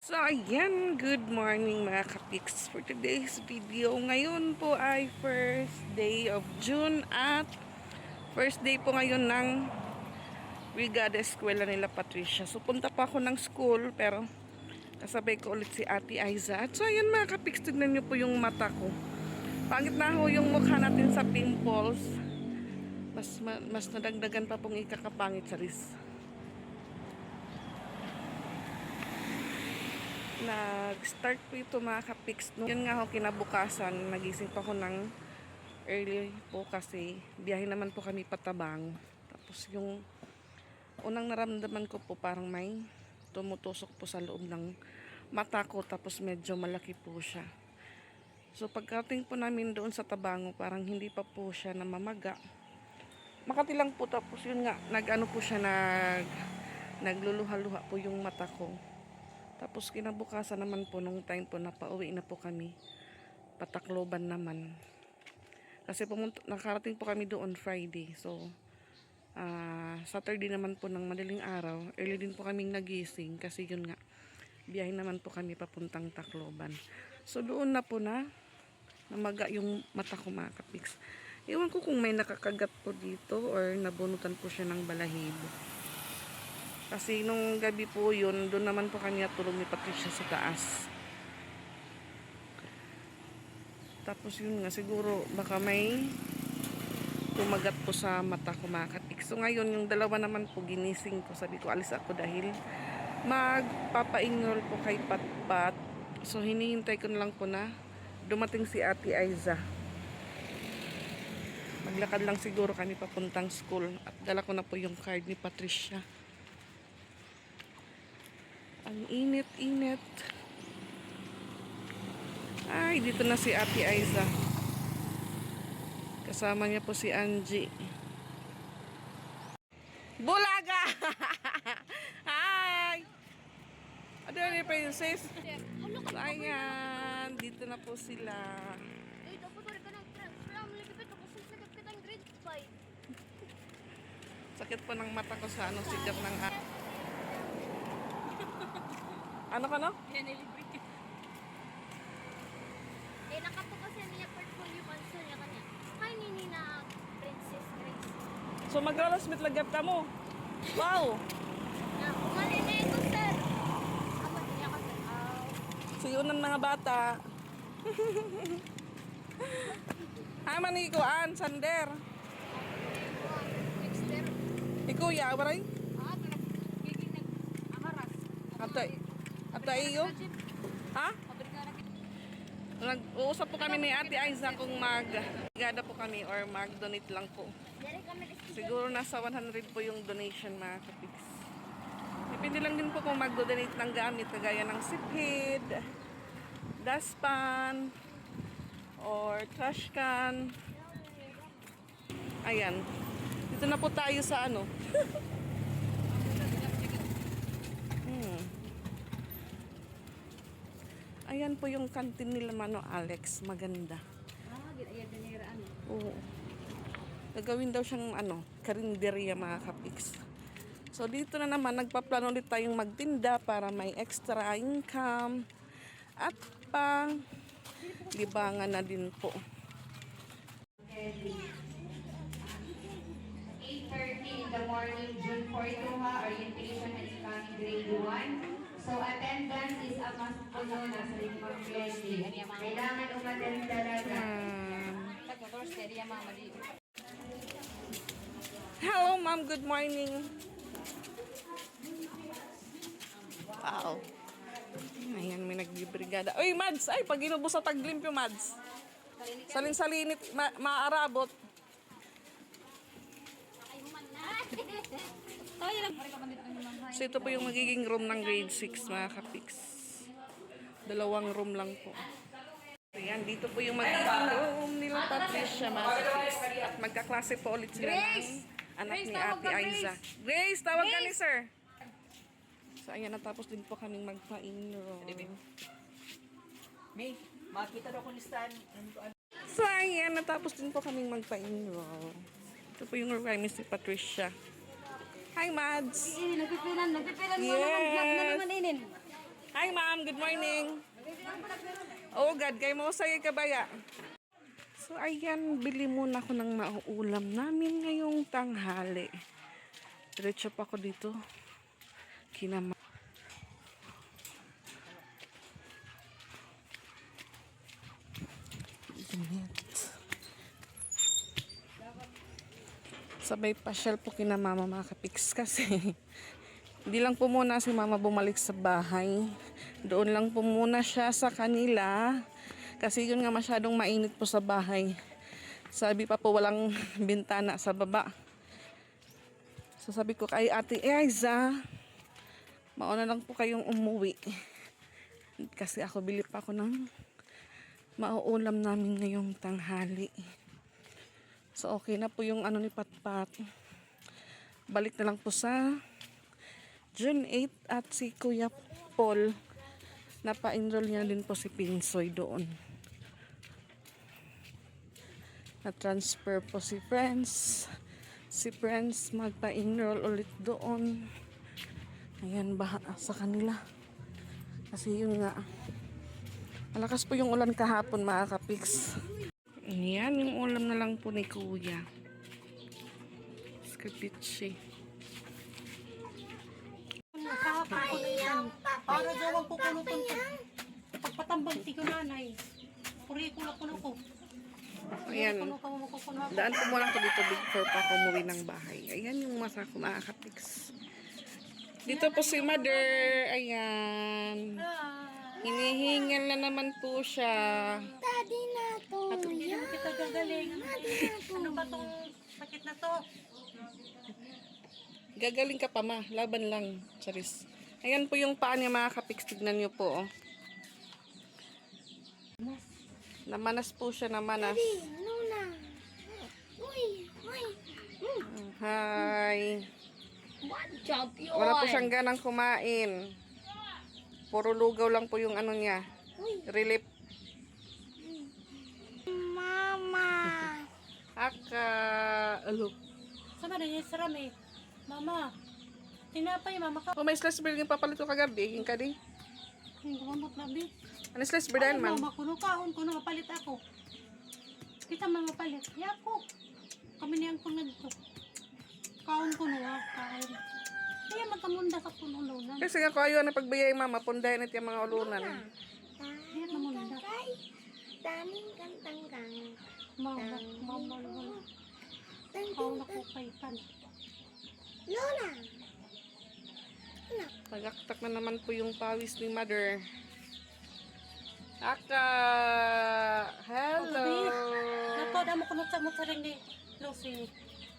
So, ayan, good morning mga kapiks. For today's video, ngayon po ay first day of June at first day po ngayon ng Brigada Eskwela nila Patricia. So, punta pa ako ng school pero kasabay ko ulit si Ate Aiza. At so, ayan mga kapiks, tignan nyo po yung mata ko. Pangit na ho yung mukha natin sa pimples. Mas nadagdagan pa pong ikakapangit sa ris. Nag-start po ito mga kapiks. Yun nga ho, kinabukasan, nagising pa ako ng early po kasi biyahe naman po kami patabang. Tapos yung unang naramdaman ko po parang may tumutusok po sa loob ng mata ko, tapos medyo malaki po siya. So pagkating po namin doon sa Tabango, parang hindi pa po siya namamaga. Makati lang po, tapos yun nga, nag-ano po siya, nagluluha-luha po yung mata ko. Tapos kinabukasan naman po nung time po na pauwi na po kami, Patacloban naman. Kasi nakarating po kami doon Friday. So Saturday naman po ng madaling araw, early din po kaming nagising kasi yun nga, biyahe naman po kami papuntang Tacloban. So doon na po namaga yung mata ko mga kapiks. Ewan ko kung may nakakagat po dito or nabunutan po siya ng balahibo. Kasi nung gabi po yun, doon naman po kami natulog ni Patricia sa taas. Tapos yun nga, siguro baka may kumagat po sa mata ko mga kapiks. So ngayon, yung dalawa naman po ginising ko. Sabi ko, alis ako dahil magpapa-enroll po kay Patpat. So hinihintay ko na lang po na dumating si Ate Aiza. Maglakad lang siguro kami papuntang school. At dala ko na po yung card ni Patricia. Ang init-init. Ay, dito na si Ate Aiza. Kasama niya po si Angie. Bulaga! Hi! Ano yung princess? Ayan, dito na po sila. Sakit po ng mata ko sa anong sikat ng ano ka no? Yan, libre. Eh, nakapokus yan niya portfolio concern niya kanya. Hi, nini na Princess Grace. So mag-rollsmith lagat ka mo. Wow! Umalini ko, sir. Amat niya ka, sir. Siyunan mga bata. Ay, manikuan, Sander. Dexter. Ikaw, yawaray? Pero giging nag-amaras. Ata iyo? Ha? Pabrik na rin. Nag-uusap po kami ni Ate Aiza kung mag-gada po kami or mag-donate lang po. Dari kami Siguro nasa 100 po yung donation mga kapiks. Depende lang din po kung mag-donate ng gamit kagaya ng sipid, dustpan, or trash can. Ayan. Dito na po tayo sa ano. Ayan po yung kantin nila Mano Alex. Maganda. ginayag na nira ano. Oo. Gagawin daw siyang karinderya mga kapiks. So dito na naman, nagpaplano ulit tayong magtinda para may extra income at pang libangan na din po. 8:30 in the morning, June 4 ha, orientation at coming grade 1. So attendance is a must po no, nasa limang grade. Kailangan umattend talaga. Hello ma'am, good morning. Wow. Ayan, may nagbibrigada. Uy, Mads! Ay, pag inubos sa taglimpyo, Mads. Salin-salinit, maarabot. So, ito po yung magiging room ng grade 6, mga kapiks. 2 room lang po. Ayan, dito po yung magiging room nila Patricia, mga kapiks. At magkaklase po ulit sila ng anak ni Ate Aiza. Grace, tawag ka ni sir. So, ayan, natapos din po kaming magpa-enroll. May, makita daw ko listahan. So, ayan, natapos din po kaming magpa-enroll. Ito po yung requirements ni Patricia. Hi, Mads! Nagpipilan mo Yes. naman vlog na naman inin. Hi ma'am, good morning. Oh God, kay mo sa'yo kabaya. So ayan, bili muna ako ng mauulam namin ngayong tanghali. Diretso pa ako dito. Kinama. Sabay pasyal po kina mama mga kapiks kasi hindi lang po muna si mama bumalik sa bahay. Doon lang po muna siya sa kanila kasi yun nga masyadong mainit po sa bahay. Sabi pa po walang bintana sa baba. So sabi ko kay Ate Aiza, mauna lang po kayong umuwi. Kasi ako bili pa ako ng mauulam namin ngayong tanghali. So okay na po yung ano ni Patpat. Balik na lang po sa June 8 at si Kuya Paul napa-enroll niya din po si Pinsoy doon. Na-transfer po si Friends. Si Friends magpa-enroll ulit doon. Ayan, baha sa kanila. Kasi yun nga. Malakas po yung ulan kahapon mga kapiks. Ayan, yung ulam na lang po ni Kuya. Scapiche. Para gawang pukulutan ko. Pagpatambang ti ko nanay. Puri ko na kuno ko. Ayan. Daan po muna ko dito before pa ako umuwi ng bahay. Ayan yung masa ko mga kapiks. Dito po si Mother. Ayan. Hinihingal na naman po siya. Daddy na to. Hindi naman kita gagaling. Ano ba tong sakit na to? Gagaling ka pa ma. Laban lang. Charis. Ayan po yung paa niya mga kapiks. Tignan niyo po. Oh. Namanas po siya. Namanas. Luna. Uy. Hi. What job yun? Wala po siyang ganang kumain. Puro lugaw lang po yung ano niya. Relief. Mama. Aka. Alo. Sama na yung sarami. Mama. Tinapay mama ka. Oh, may slice bread yung papalit ko kagabi. Yung ka di. Hindi gumamot na bi. Ano slice bread man? Mama kuno kaon kuno mapalit ako. Kita man mapalit. Yako. Kami niyang kunad ko. Kaon kuno ha. Kaon. Kaya magkamunda sa punulunan. Kasi nga ko ayaw na pagbayay mama. Pundahin ito yung mga ulunan. Diyan na munda. Daming kantang kang. Mama. Kaon ako kay kan. Lola. Tagaktak na naman po yung pawis ni Mother. Aka. Hello. Nato, damo ko sa mo sa rin ni Lucy.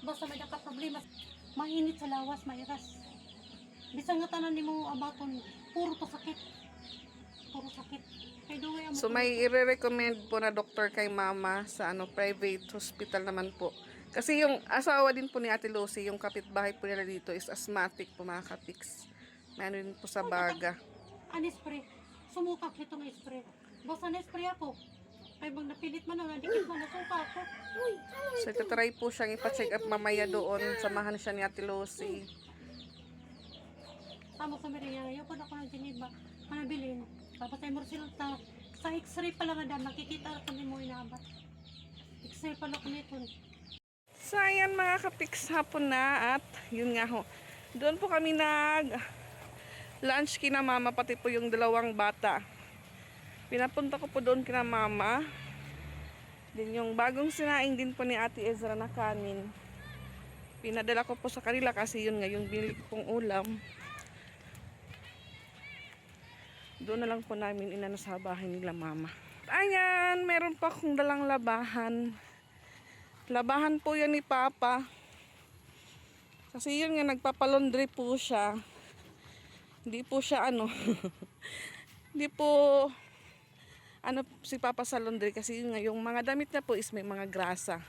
Basta may naka-problema. Mainit sa lawas, mairas. Bisa nga tanan ni mo abaton, puro to sakit. Puro sakit. Kay duwe amo. So may i-recommend po na doktor kay mama sa private hospital naman po. Kasi yung asawa din po ni Ate Lucy, yung kapitbahay po nila dito is asthmatic po mga kapiks. May ano din po sa baga. Spray. Sumukak itong spray. Basta na-spray ako. Kay bang napilit man na, dikit man nasuka ako. So itatry po siyang ipacheck up mamaya doon. Samahan siya ni Ate Lucy. Tama sa Maria, ayaw ko na ko ng Geneva. Manabilin. Tapos ay mo resulta. Sa x-ray pa lang nga nakikita ako ni mo inabat. X-ray pa lang ko nito. So ayan mga kapiks, hapon na at yun nga ho. Doon po kami lunch kina mama pati po yung dalawang bata. Pinapunta ko po doon kina mama. Din yung bagong sinaing din po ni Ate Ezra na kanin. Pinadala ko po sa kanila kasi yun nga yung binili ko pong ulam. Doon na lang po namin inano sa bahay nila mama. Ayan, meron pa akong dalang labahan. Labahan po yan ni Papa. Kasi yun nga nagpapalondry po siya. Hindi po siya hindi po si Papa sa laundry kasi yun nga yung mga damit niya po is may mga grasa.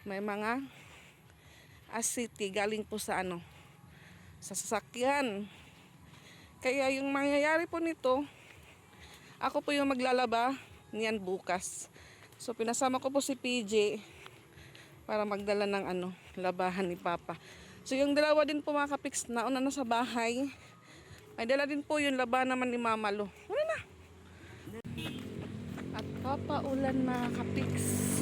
May mga acidity galing po sa sa sasakyan. Kaya yung mangyayari po nito, ako po yung maglalaba niyan bukas. So pinasama ko po si PJ para magdala ng labahan ni Papa. So yung dalawa din po mga kapiks nauna na sa bahay. Ay, dala din po yung laba naman ni Mama Lo. Wala na. At papaulan mga kapiks.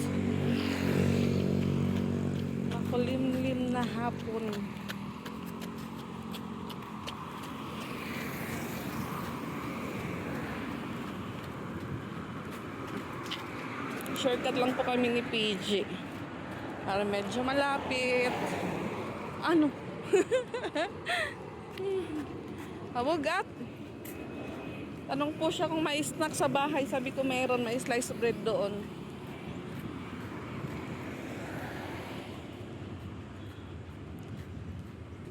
Makulimlim na hapon. Shortcut lang po kami ni PG. Para medyo malapit. Ano? Hawagat. Tanong po siya kung may snack sa bahay. Sabi ko meron, may slice bread doon.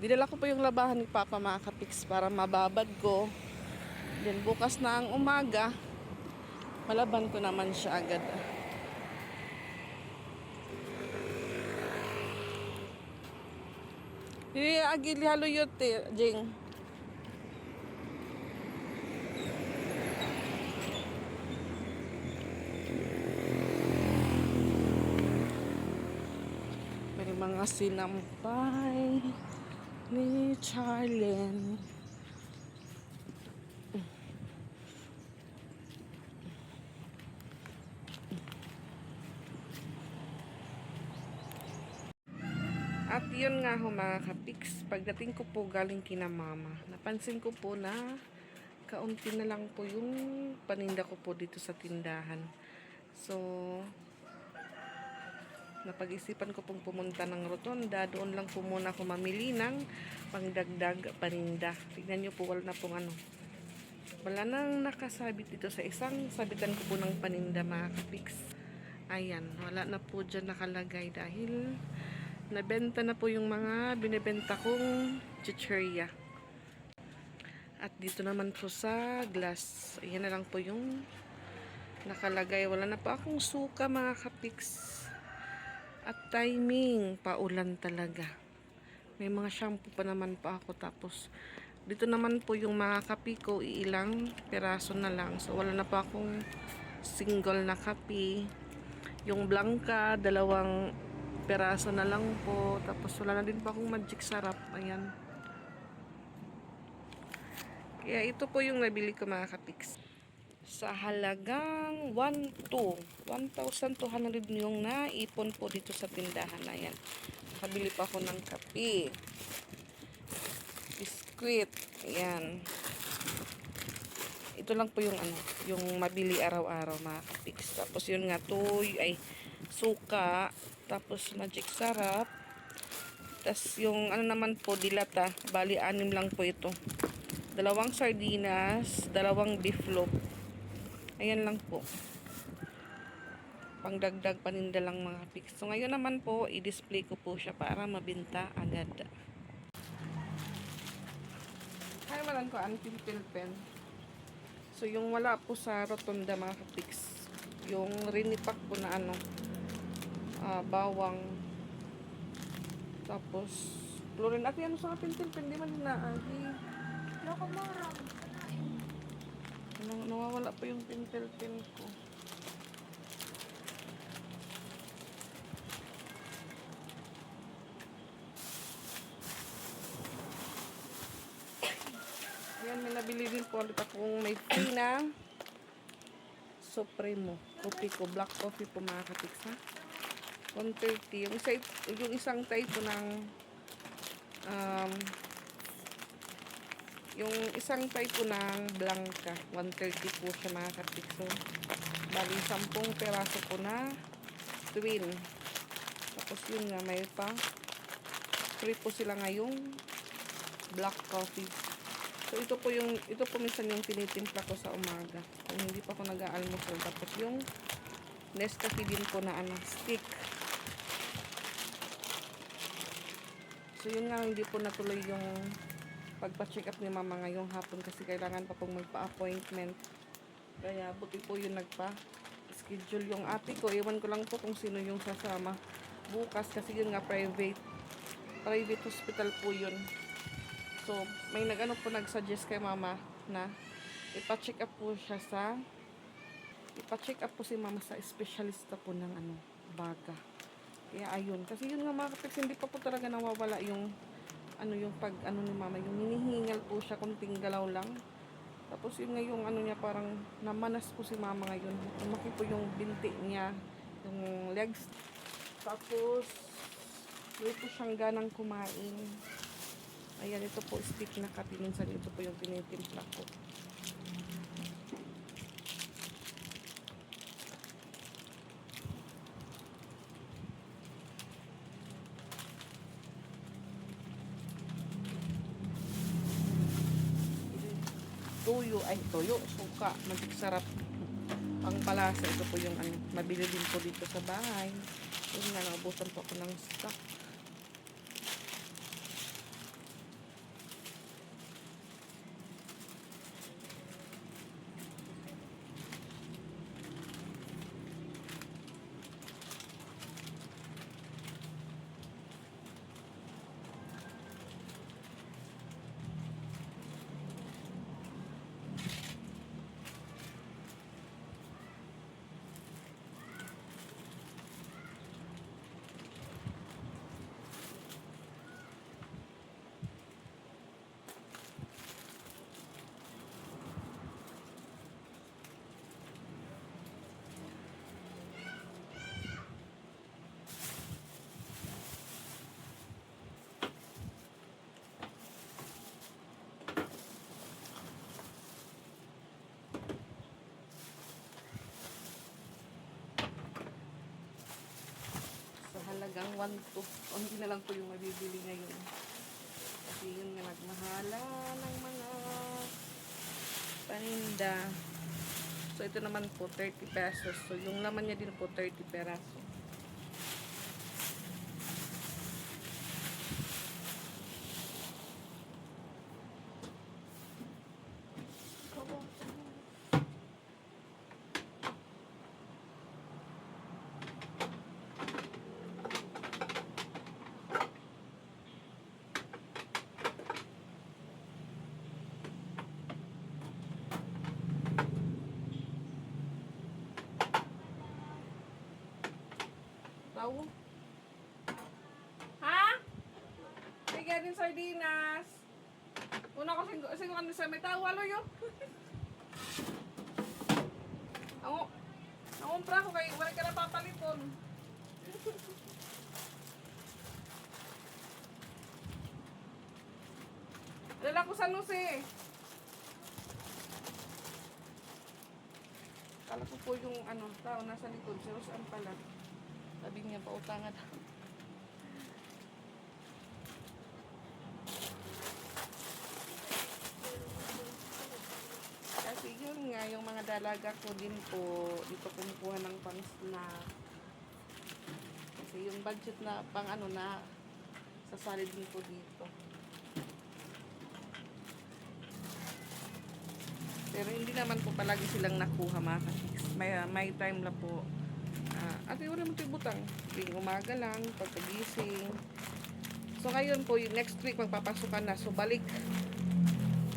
Dinala ko po yung labahan ni Papa mga kapiks para mababad ko. Then bukas na ang umaga, malaban ko naman siya agad. Agili halo yote, Jing. May mga sinampay ni Charlene. At yun nga ho mga kapiks, pagdating ko po galing kina Mama, napansin ko po na kaunti na lang po yung paninda ko po dito sa tindahan. So, napag-isipan ko pong pumunta ng Rotonda. Doon lang po muna ako mamili ng pangdagdag paninda. Tignan nyo po, wala na pong ano. Wala nang nakasabit dito sa isang sabitan ko po ng paninda mga kapiks. Ayan, wala na po dyan nakalagay dahil nabenta na po yung mga binibenta kong chicheria. At dito naman po sa glass, ayan na lang po yung nakalagay. Wala na po akong suka mga kapiks. At timing, paulan talaga. May mga shampoo pa naman pa ako. Tapos dito naman po yung mga kape ko, ilang peraso na lang. So wala na po akong single na kape. Yung Blanca, 2 peraso na lang po. Tapos wala na din pa akong magic sarap. Ayan. Kaya ito po yung nabili ko mga kapiks. Sa halagang 1,200 yung naipon po dito sa tindahan. Ayan. Nakabili pa ako ng kape. Biskuit. Ayan. Ito lang po yung ano, yung mabili araw-araw mga kapiks. Tapos yun nga, suka. Tapos magic sarap. Tapos yung ano naman po, dilata. Bali, 6 lang po ito. 2 sardinas, 2 beef loaf. Ayan lang po. Pangdagdag paninda lang mga pics. So ngayon naman po, i-display ko po siya para mabinta agad. Kaya malan ko ang pimpil pen. So yung wala po sa Rotonda mga pics. Yung rinipak po na ano, bawang, tapos chlorine. At yan sa pimpil pen, di man naagi. Loko mo, Ram. Nawawala po yung pimpil pen ko. Ayan, may nabili din po ulit akong may free na Supremo. Coffee ko, black coffee po mga katiks ha. 130. Yung isang type po ng yung isang type po ng Blanca, 130 po siya mga katiks. So, bali 10 peraso po na twin. Tapos yun nga, may pa free po sila ngayong black coffee. So ito po minsan yung tinitimpla ko sa umaga. Kung hindi pa ako nag-aalmusal. Tapos yung Nescafe din po na stick. So yun nga, hindi po natuloy yung pagpa-check up ni Mama ngayong hapon kasi kailangan pa pong magpa-appointment. Kaya buti po yung nagpa-schedule yung ate ko. Iwan ko lang po kung sino yung sasama bukas kasi yun nga private hospital po yun. So, may nag-suggest kay Mama na ipa-check up po si Mama sa espesyalista po ng baga. Kaya ayun, kasi yun nga mga kapits, hindi pa po talaga nawawala yung ano yung pag ano ni mama, yung hinihingal po siya, konting galaw lang. Tapos yun nga yung ano niya, parang namanas po si mama ngayon. Lumaki po yung binti niya, yung legs. Tapos may po siyang ganang kumain. Ayan, ito po stick na kape. Minsan ito po yung tinitimpla ko. Toyo, suka, magic sarap. Ang palasa, ito po yung ano, mabili din po dito sa bahay. Yun nga, naubusan po ako ng stock. Halagang 1 to. Hindi na lang po yung mabibili ngayon. Kasi yun nga nagmahala ng mga paninda. So ito naman po 30 pesos. So yung laman niya din po 30 peraso. Tawo? Ha? Sige din sardinas. Una ko singgo kan sa may tawa lo yo. Nangumpra ko kay wala ka na papaliton. Dala ko sa Jose. Kala ko po yung ano, tao nasa likod. Si Rosan pala. Sabi niya, pautangan. Kasi yun nga, yung mga dalaga ko din po, dito kumukuha ng pang-snack. Kasi yung budget na pang ano na, sasali din po dito. Pero hindi naman po palagi silang nakuha mga kasiks. May time na po. At wala mo butang. Tuwing umaga lang, pagkagising. So ngayon po, next week magpapasukan na. So balik,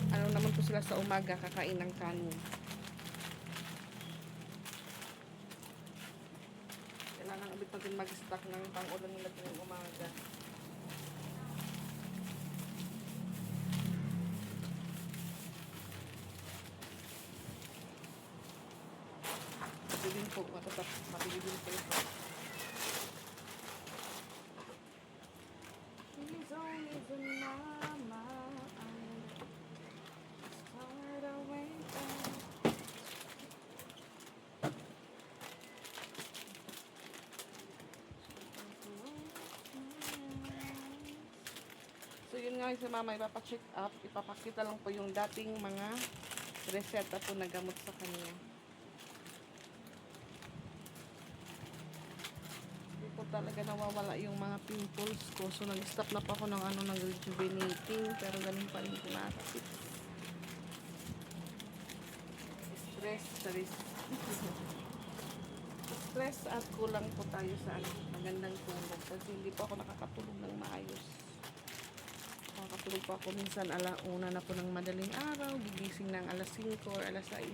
ano naman po sila sa umaga, kakain ng kanin. Kailangan ulit natin mag-stock ng pang-ulan nila tuwing umaga. Mabilin po, mabilin po ito. He's always a mama. Start away back. So yun nga si mama, ipapacheck up, ipapakita lang po yung dating mga reseta po na gamot sa kanya. Talaga nawawala yung mga pimples ko. So, nag-stop na pa ako ng ano, nag-rejuvenating. Pero ganun pa rin pinakasip. Stress at kulang po tayo sa ano, magandang tulog. Kasi hindi pa ako nakakatulog ng maayos. Nakakatulog pa ako minsan alauna na po ng madaling araw. Gigising ng alas 5 or alas 6.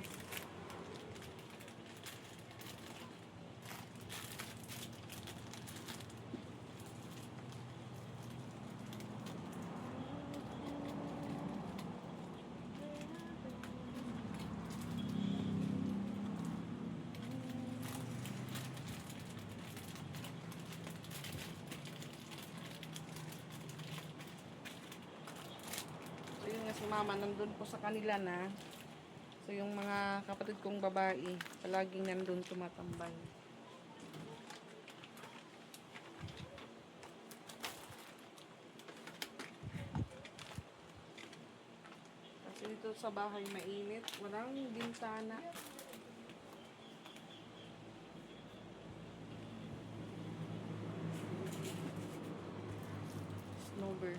mama nandun po sa kanila na. So yung mga kapatid kong babae, palaging nandun tumatambay. Kasi dito sa bahay mainit, walang bintana. Snowbird.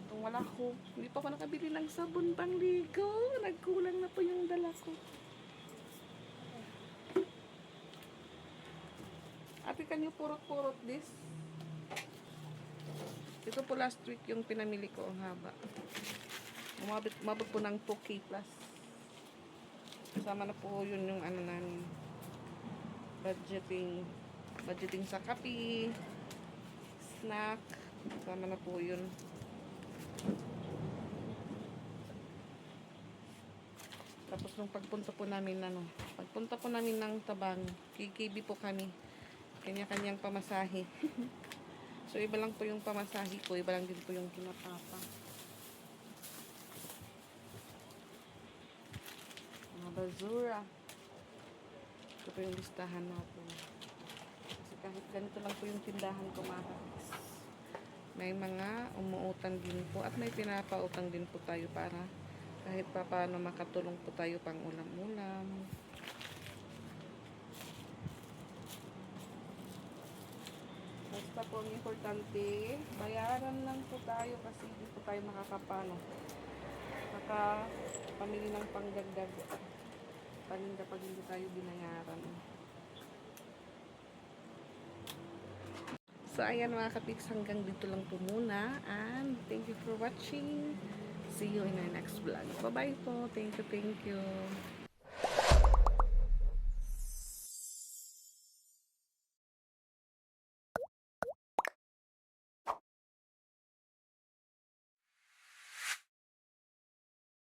Kung wala ko, hindi pa ako nakabili ng sabon pangligo. Nagkulang na po yung dala ko. Ate, can you purot-purot this? Ito po last week yung pinamili ko, ang haba. Umabot po ng 2K plus. Kasama na po yun yung ano namin. Budgeting sa kape, snack. Kasama na po yun. Tapos nung pagpunta po namin ng Tabang, KKB po kami. Kanya-kanyang pamasahe. So, iba lang po yung pamasahe ko. Iba lang din po yung kinapapa. Mga basura. Ito po yung listahan natin. Kasi kahit ganito lang po yung tindahan ko, mga kapis. May mga umuutang din po. At may pinapautang din po tayo para kahit pa paano makatulong po tayo pang ulam-ulam. Basta po ang importante, bayaran lang po tayo kasi hindi po tayo makakapano. Makapamili ng panggagdag paninda pag hindi tayo binayaran. So ayan mga kapiks, hanggang dito lang po muna. And thank you for watching. See you in our next vlog. Bye bye po. Thank you.